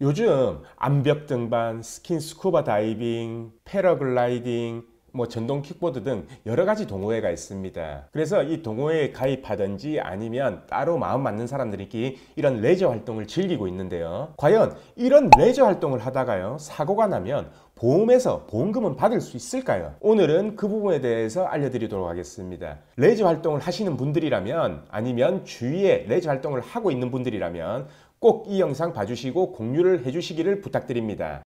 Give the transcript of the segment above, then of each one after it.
요즘 암벽 등반, 스킨 스쿠버 다이빙, 패러글라이딩, 전동 킥보드 등 여러 가지 동호회가 있습니다. 그래서 이 동호회에 가입하든지 아니면 따로 마음 맞는 사람들이 이런 레저 활동을 즐기고 있는데요. 과연 이런 레저 활동을 하다가요, 사고가 나면 보험에서 보험금은 받을 수 있을까요? 오늘은 그 부분에 대해서 알려드리도록 하겠습니다. 레저 활동을 하시는 분들이라면, 아니면 주위에 레저 활동을 하고 있는 분들이라면 꼭 이 영상 봐주시고 공유를 해주시기를 부탁드립니다.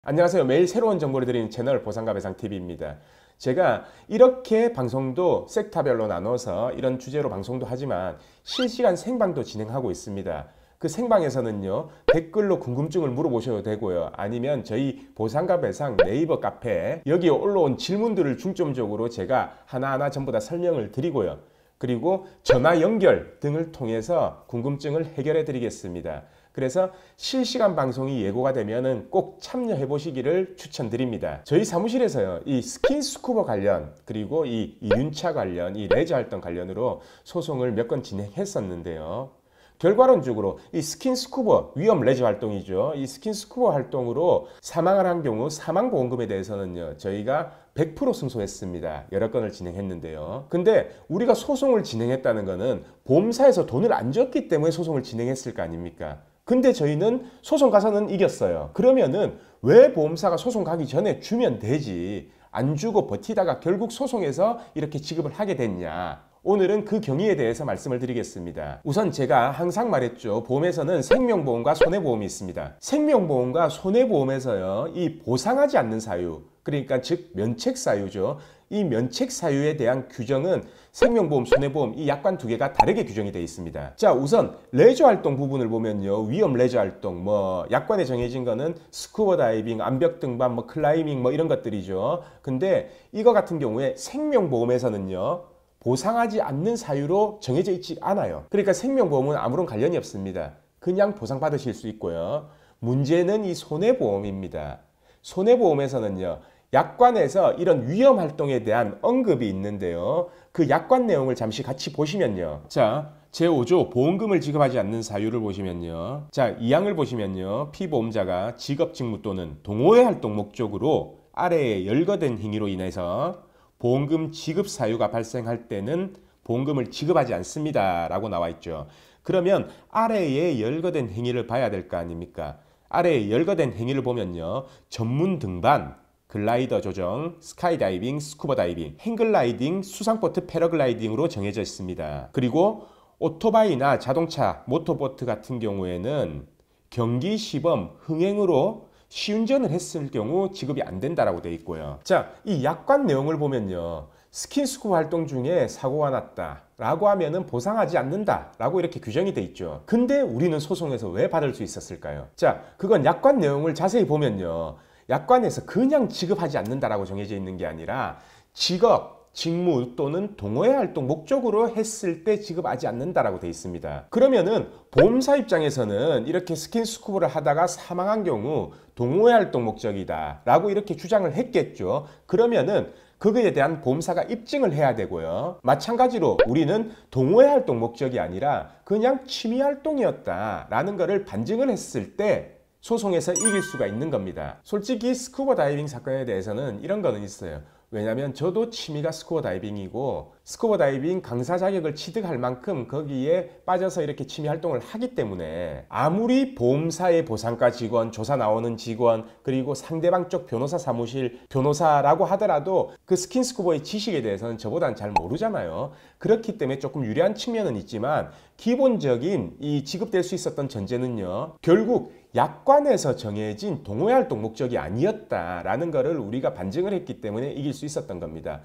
안녕하세요. 매일 새로운 정보를 드리는 채널 보상가 배상TV입니다. 제가 이렇게 방송도 섹터별로 나눠서 이런 주제로 방송도 하지만 실시간 생방도 진행하고 있습니다. 그 생방에서는요, 댓글로 궁금증을 물어보셔도 되고요, 아니면 저희 보상가 배상 네이버 카페에 여기에 올라온 질문들을 중점적으로 제가 하나하나 전부 다 설명을 드리고요, 그리고 전화 연결 등을 통해서 궁금증을 해결해 드리겠습니다. 그래서 실시간 방송이 예고가 되면은 꼭 참여해 보시기를 추천드립니다. 저희 사무실에서요, 이 스킨 스쿠버 관련, 그리고 이 윤차 관련, 이 레저 활동 관련으로 소송을 몇 건 진행했었는데요. 결과론적으로 이 스킨 스쿠버, 위험 레저 활동이죠. 이 스킨 스쿠버 활동으로 사망을 한 경우 사망보험금에 대해서는요, 저희가 100% 승소했습니다. 여러 건을 진행했는데요. 근데 우리가 소송을 진행했다는 거는 보험사에서 돈을 안 줬기 때문에 소송을 진행했을 거 아닙니까? 근데 저희는 소송 가서는 이겼어요. 그러면은 왜 보험사가 소송 가기 전에 주면 되지, 안 주고 버티다가 결국 소송에서 이렇게 지급을 하게 됐냐? 오늘은 그 경위에 대해서 말씀을 드리겠습니다. 우선 제가 항상 말했죠. 보험에서는 생명보험과 손해보험이 있습니다. 생명보험과 손해보험에서요, 이 보상하지 않는 사유, 그러니까 즉 면책사유죠. 이 면책사유에 대한 규정은 생명보험, 손해보험 이 약관 두 개가 다르게 규정이 되어 있습니다. 자, 우선 레저 활동 부분을 보면요, 위험 레저 활동, 약관에 정해진 거는 스쿠버 다이빙, 암벽 등반, 클라이밍 이런 것들이죠. 근데 이거 같은 경우에 생명보험에서는요, 보상하지 않는 사유로 정해져 있지 않아요. 그러니까 생명보험은 아무런 관련이 없습니다. 그냥 보상받으실 수 있고요. 문제는 이 손해보험입니다. 손해보험에서는요, 약관에서 이런 위험 활동에 대한 언급이 있는데요. 그 약관 내용을 잠시 같이 보시면요. 자, 제5조 보험금을 지급하지 않는 사유를 보시면요. 자, 이 항을 보시면요. 피보험자가 직업 직무 또는 동호회 활동 목적으로 아래에 열거된 행위로 인해서 보험금 지급 사유가 발생할 때는 보험금을 지급하지 않습니다 라고 나와 있죠. 그러면 아래에 열거된 행위를 봐야 될 거 아닙니까? 아래에 열거된 행위를 보면요, 전문 등반, 글라이더 조정, 스카이다이빙, 스쿠버 다이빙, 행글라이딩, 수상보트, 패러글라이딩으로 정해져 있습니다. 그리고 오토바이나 자동차, 모터보트 같은 경우에는 경기, 시범, 흥행으로 시운전을 했을 경우 지급이 안 된다라고 되어 있고요. 자, 이 약관 내용을 보면요, 스킨스쿠버 활동 중에 사고가 났다 라고 하면은 보상하지 않는다 라고 이렇게 규정이 돼 있죠. 근데 우리는 소송에서 왜 받을 수 있었을까요? 자, 그건 약관 내용을 자세히 보면요, 약관에서 그냥 지급하지 않는다라고 정해져 있는 게 아니라 직업, 직무 또는 동호회 활동 목적으로 했을 때 지급하지 않는다라고 되어 있습니다. 그러면은 보험사 입장에서는 이렇게 스킨 스쿠버를 하다가 사망한 경우 동호회 활동 목적이다 라고 이렇게 주장을 했겠죠. 그러면은 그거에 대한 보험사가 입증을 해야 되고요. 마찬가지로 우리는 동호회 활동 목적이 아니라 그냥 취미 활동이었다 라는 거를 반증을 했을 때 소송에서 이길 수가 있는 겁니다. 솔직히 스쿠버 다이빙 사건에 대해서는 이런 거는 있어요. 왜냐면 저도 취미가 스쿠버 다이빙이고 스쿠버 다이빙 강사 자격을 취득할 만큼 거기에 빠져서 이렇게 취미 활동을 하기 때문에 아무리 보험사의 보상가 직원, 조사 나오는 직원, 그리고 상대방 쪽 변호사 사무실 변호사라고 하더라도 그 스킨 스쿠버의 지식에 대해서는 저보다는 잘 모르잖아요. 그렇기 때문에 조금 유리한 측면은 있지만 기본적인 이 지급될 수 있었던 전제는요, 결국 약관에서 정해진 동호회 활동 목적이 아니었다라는 것을 우리가 반증을 했기 때문에 이길 수 있었던 겁니다.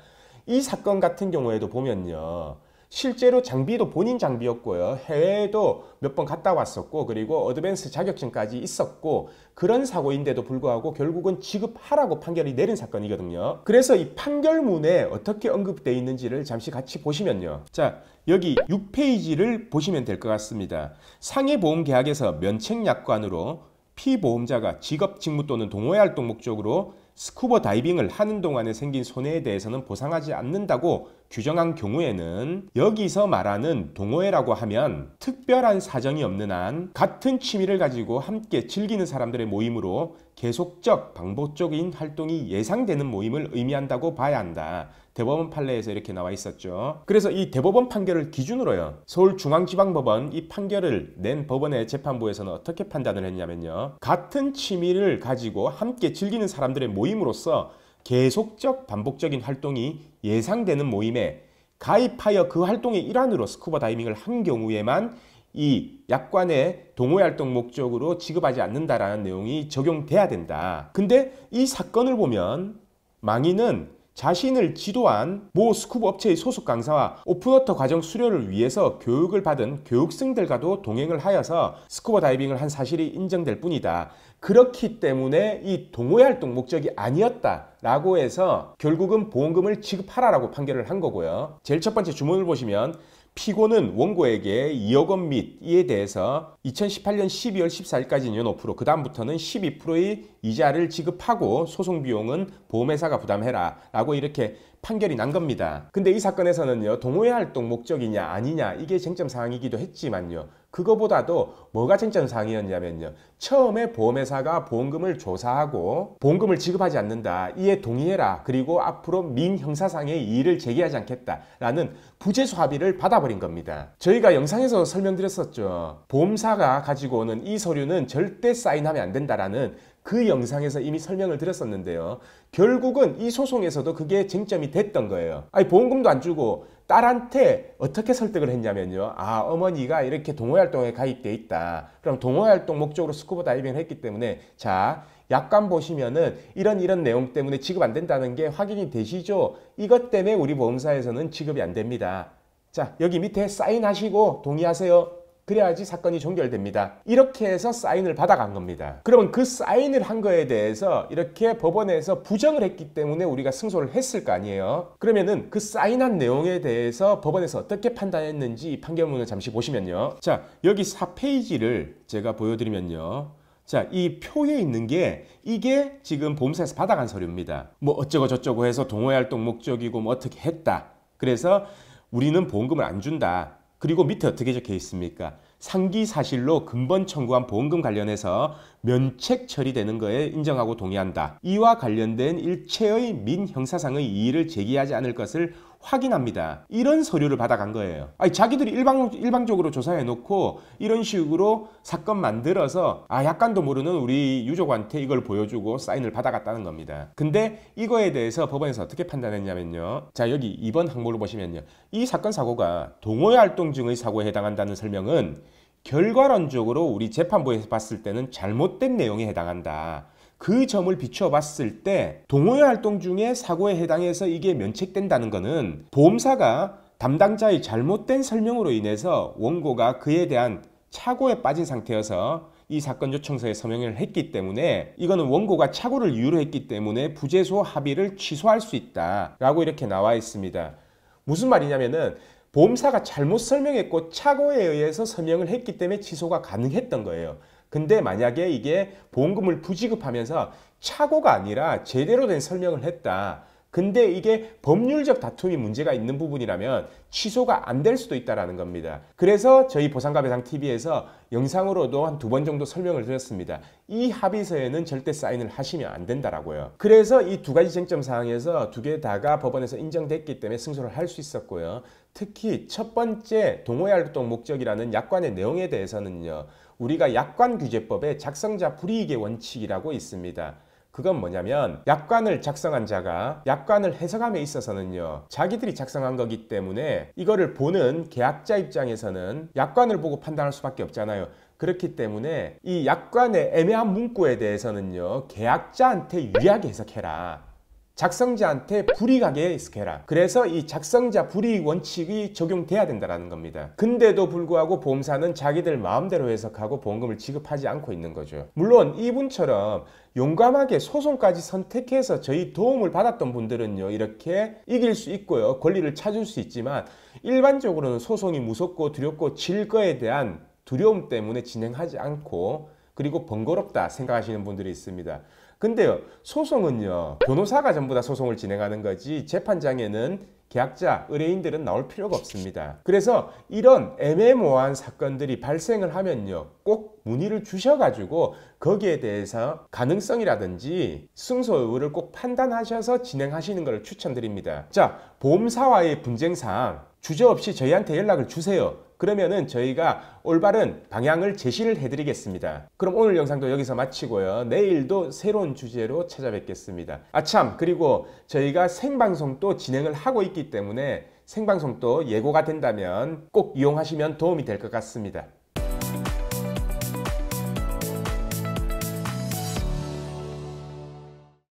이 사건 같은 경우에도 보면요, 실제로 장비도 본인 장비였고요, 해외에도 몇 번 갔다 왔었고, 그리고 어드밴스 자격증까지 있었고, 그런 사고인데도 불구하고 결국은 지급하라고 판결이 내린 사건이거든요. 그래서 이 판결문에 어떻게 언급되어 있는지를 잠시 같이 보시면요. 자, 여기 6페이지를 보시면 될 것 같습니다. 상해보험계약에서 면책약관으로 피보험자가 직업, 직무 또는 동호회 활동 목적으로 스쿠버 다이빙을 하는 동안에 생긴 손해에 대해서는 보상하지 않는다고 규정한 경우에는 여기서 말하는 동호회라고 하면 특별한 사정이 없는 한 같은 취미를 가지고 함께 즐기는 사람들의 모임으로 계속적 반복적인 활동이 예상되는 모임을 의미한다고 봐야 한다. 대법원 판례에서 이렇게 나와 있었죠. 그래서 이 대법원 판결을 기준으로요, 서울중앙지방법원 이 판결을 낸 법원의 재판부에서는 어떻게 판단을 했냐면요, 같은 취미를 가지고 함께 즐기는 사람들의 모임으로서 계속적 반복적인 활동이 예상되는 모임에 가입하여 그 활동의 일환으로 스쿠버 다이빙을 한 경우에만 이 약관의 동호회 활동 목적으로 지급하지 않는다라는 내용이 적용돼야 된다. 근데 이 사건을 보면 망인은 자신을 지도한 모 스쿠버 업체의 소속 강사와 오픈워터 과정 수료를 위해서 교육을 받은 교육생들과도 동행을 하여서 스쿠버 다이빙을 한 사실이 인정될 뿐이다. 그렇기 때문에 이 동호회 활동 목적이 아니었다라고 해서 결국은 보험금을 지급하라라고 판결을 한 거고요. 제일 첫 번째 주문을 보시면 피고는 원고에게 2억 원 및 이에 대해서 2018년 12월 14일까지는 연 5%, 그 다음부터는 12%의 이자를 지급하고 소송 비용은 보험회사가 부담해라 라고 이렇게 판결이 난 겁니다. 근데 이 사건에서는요, 동호회 활동 목적이냐 아니냐 이게 쟁점 사항이기도 했지만요, 그거보다도 뭐가 쟁점 사항이었냐면요, 처음에 보험회사가 보험금을 조사하고 보험금을 지급하지 않는다, 이에 동의해라, 그리고 앞으로 민형사상의 이의를 제기하지 않겠다라는 부재소 합의를 받아버린 겁니다. 저희가 영상에서 설명드렸었죠. 보험사가 가지고 오는 이 서류는 절대 사인하면 안 된다라는 그 영상에서 이미 설명을 드렸었는데요. 결국은 이 소송에서도 그게 쟁점이 됐던 거예요. 아니, 보험금도 안 주고 딸한테 어떻게 설득을 했냐면요, 어머니가 이렇게 동호회 활동에 가입돼 있다, 그럼 동호회 활동 목적으로 스쿠버 다이빙을 했기 때문에 자, 약관 보시면은 이런 내용 때문에 지급 안 된다는 게 확인이 되시죠? 이것 때문에 우리 보험사에서는 지급이 안 됩니다. 자, 여기 밑에 사인하시고 동의하세요. 그래야지 사건이 종결됩니다. 이렇게 해서 사인을 받아간 겁니다. 그러면 그 사인을 한 거에 대해서 이렇게 법원에서 부정을 했기 때문에 우리가 승소를 했을 거 아니에요. 그러면은 그 사인한 내용에 대해서 법원에서 어떻게 판단했는지 이 판결문을 잠시 보시면요, 자, 여기 4페이지를 제가 보여드리면요, 자, 이 표에 있는 게 이게 지금 보험사에서 받아간 서류입니다. 뭐 어쩌고 저쩌고 해서 동호회 활동 목적이고 뭐 어떻게 했다, 그래서 우리는 보험금을 안 준다. 그리고 밑에 어떻게 적혀 있습니까? 상기 사실로 근본 청구한 보험금 관련해서 면책 처리되는 거에 인정하고 동의한다. 이와 관련된 일체의 민형사상의 이의를 제기하지 않을 것을 확인합니다. 이런 서류를 받아간 거예요. 아니, 자기들이 일방적으로 조사해놓고 이런 식으로 사건 만들어서 약관도 모르는 우리 유족한테 이걸 보여주고 사인을 받아갔다는 겁니다. 근데 이거에 대해서 법원에서 어떻게 판단했냐면요, 자, 여기 2번 항목을 보시면요, 이 사건 사고가 동호회 활동 중의 사고에 해당한다는 설명은 결과론적으로 우리 재판부에서 봤을 때는 잘못된 내용에 해당한다. 그 점을 비추어 봤을 때 동호회 활동 중에 사고에 해당해서 이게 면책된다는 것은 보험사가 담당자의 잘못된 설명으로 인해서 원고가 그에 대한 착오에 빠진 상태여서 이 사건 요청서에 서명을 했기 때문에 이거는 원고가 착오를 이유로 했기 때문에 부재소 합의를 취소할 수 있다 라고 이렇게 나와 있습니다. 무슨 말이냐면은 보험사가 잘못 설명했고 착오에 의해서 서명을 했기 때문에 취소가 가능했던 거예요. 근데 만약에 이게 보험금을 부지급하면서 착오가 아니라 제대로 된 설명을 했다, 근데 이게 법률적 다툼이 문제가 있는 부분이라면 취소가 안 될 수도 있다는 겁니다. 그래서 저희 보상가배상TV에서 영상으로도 한 2번 정도 설명을 드렸습니다. 이 합의서에는 절대 사인을 하시면 안 된다라고요. 그래서 이 2가지 쟁점 사항에서 2개 다가 법원에서 인정됐기 때문에 승소를 할 수 있었고요. 특히 첫 번째 동호회 활동 목적이라는 약관의 내용에 대해서는요, 우리가 약관규제법에 작성자 불이익의 원칙이라고 있습니다. 그건 뭐냐면 약관을 작성한 자가 약관을 해석함에 있어서는요, 자기들이 작성한 거기 때문에 이거를 보는 계약자 입장에서는 약관을 보고 판단할 수밖에 없잖아요. 그렇기 때문에 이 약관의 애매한 문구에 대해서는요, 계약자한테 유리하게 해석해라, 작성자한테 불이익하게 해석해라. 그래서 이 작성자 불이익 원칙이 적용돼야 된다는 겁니다. 근데도 불구하고 보험사는 자기들 마음대로 해석하고 보험금을 지급하지 않고 있는 거죠. 물론 이분처럼 용감하게 소송까지 선택해서 저희 도움을 받았던 분들은요, 이렇게 이길 수 있고요, 권리를 찾을 수 있지만 일반적으로는 소송이 무섭고 두렵고 질 거에 대한 두려움 때문에 진행하지 않고 그리고 번거롭다 생각하시는 분들이 있습니다. 근데요, 소송은요, 변호사가 전부 다 소송을 진행하는 거지 재판장에는 계약자, 의뢰인들은 나올 필요가 없습니다. 그래서 이런 애매모호한 사건들이 발생을 하면요, 꼭 문의를 주셔가지고 거기에 대해서 가능성이라든지 승소 여부를 꼭 판단하셔서 진행하시는 것을 추천드립니다. 자, 보험사와의 분쟁사항 주저없이 저희한테 연락을 주세요. 그러면은 저희가 올바른 방향을 제시를 해드리겠습니다. 그럼 오늘 영상도 여기서 마치고요. 내일도 새로운 주제로 찾아뵙겠습니다. 아참, 그리고 저희가 생방송도 진행을 하고 있기 때문에 생방송도 예고가 된다면 꼭 이용하시면 도움이 될 것 같습니다.